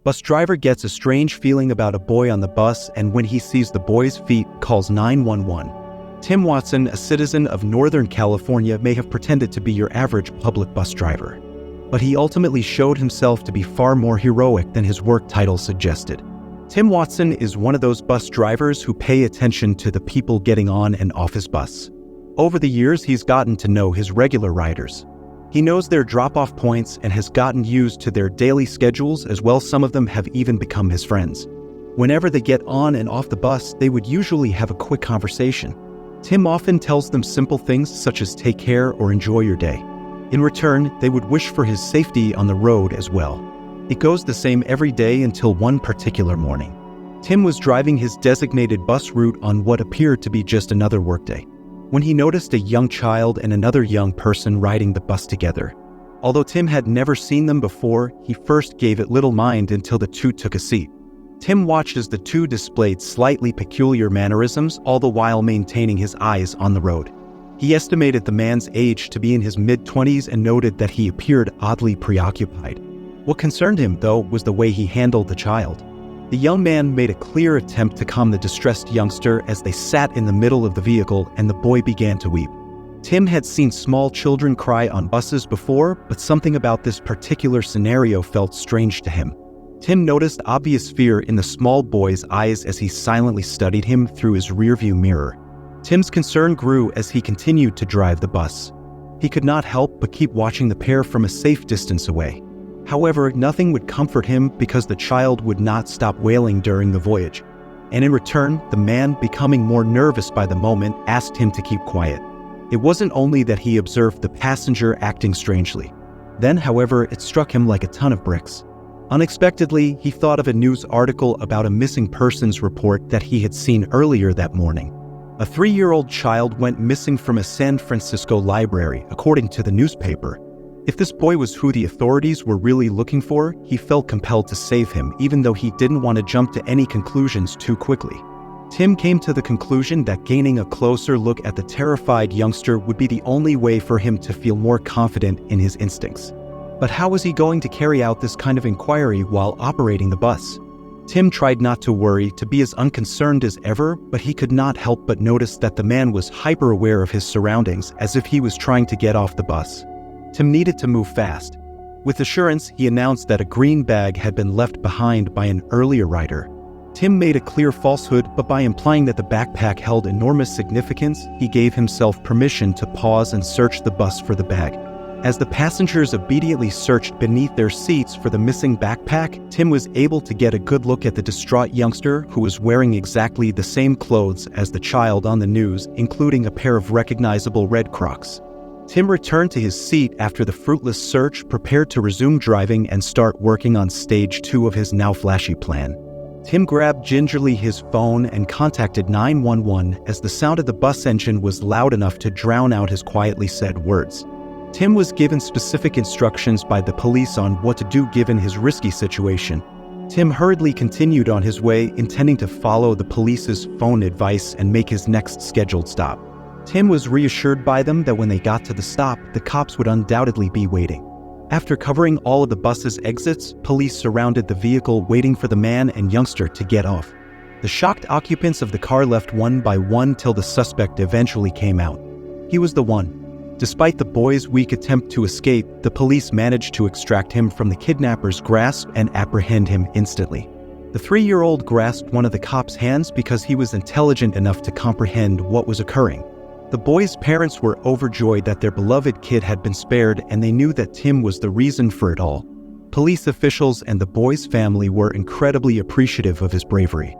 Bus driver gets a strange feeling about a boy on the bus, and when he sees the boy's feet, calls 911. Tim Watson, a citizen of Northern California, may have pretended to be your average public bus driver, but he ultimately showed himself to be far more heroic than his work title suggested. Tim Watson is one of those bus drivers who pay attention to the people getting on and off his bus. Over the years, he's gotten to know his regular riders. He knows their drop-off points and has gotten used to their daily schedules as well. Some of them have even become his friends. Whenever they get on and off the bus, they would usually have a quick conversation. Tim often tells them simple things such as take care or enjoy your day. In return, they would wish for his safety on the road as well. It goes the same every day until one particular morning. Tim was driving his designated bus route on what appeared to be just another workday, when he noticed a young child and another young person riding the bus together. Although Tim had never seen them before, he first gave it little mind until the two took a seat. Tim watched as the two displayed slightly peculiar mannerisms, all the while maintaining his eyes on the road. He estimated the man's age to be in his mid-20s and noted that he appeared oddly preoccupied. What concerned him, though, was the way he handled the child. The young man made a clear attempt to calm the distressed youngster as they sat in the middle of the vehicle, and the boy began to weep. Tim had seen small children cry on buses before, but something about this particular scenario felt strange to him. Tim noticed obvious fear in the small boy's eyes as he silently studied him through his rearview mirror. Tim's concern grew as he continued to drive the bus. He could not help but keep watching the pair from a safe distance away. However, nothing would comfort him because the child would not stop wailing during the voyage. And in return, the man, becoming more nervous by the moment, asked him to keep quiet. It wasn't only that he observed the passenger acting strangely. Then, however, it struck him like a ton of bricks. Unexpectedly, he thought of a news article about a missing persons report that he had seen earlier that morning. A 3-year-old child went missing from a San Francisco library, according to the newspaper. If this boy was who the authorities were really looking for, he felt compelled to save him, even though he didn't want to jump to any conclusions too quickly. Tim came to the conclusion that gaining a closer look at the terrified youngster would be the only way for him to feel more confident in his instincts. But how was he going to carry out this kind of inquiry while operating the bus? Tim tried not to worry, to be as unconcerned as ever, but he could not help but notice that the man was hyper-aware of his surroundings, as if he was trying to get off the bus. Tim needed to move fast. With assurance, he announced that a green bag had been left behind by an earlier rider. Tim made a clear falsehood, but by implying that the backpack held enormous significance, he gave himself permission to pause and search the bus for the bag. As the passengers obediently searched beneath their seats for the missing backpack, Tim was able to get a good look at the distraught youngster who was wearing exactly the same clothes as the child on the news, including a pair of recognizable red Crocs. Tim returned to his seat after the fruitless search, prepared to resume driving and start working on stage 2 of his now flashy plan. Tim grabbed gingerly his phone and contacted 911 as the sound of the bus engine was loud enough to drown out his quietly said words. Tim was given specific instructions by the police on what to do given his risky situation. Tim hurriedly continued on his way, intending to follow the police's phone advice and make his next scheduled stop. Tim was reassured by them that when they got to the stop, the cops would undoubtedly be waiting. After covering all of the bus's exits, police surrounded the vehicle, waiting for the man and youngster to get off. The shocked occupants of the car left one by one till the suspect eventually came out. He was the one. Despite the boy's weak attempt to escape, the police managed to extract him from the kidnapper's grasp and apprehend him instantly. The 3-year-old grasped one of the cops' hands because he was intelligent enough to comprehend what was occurring. The boy's parents were overjoyed that their beloved kid had been spared, and they knew that Tim was the reason for it all. Police officials and the boy's family were incredibly appreciative of his bravery.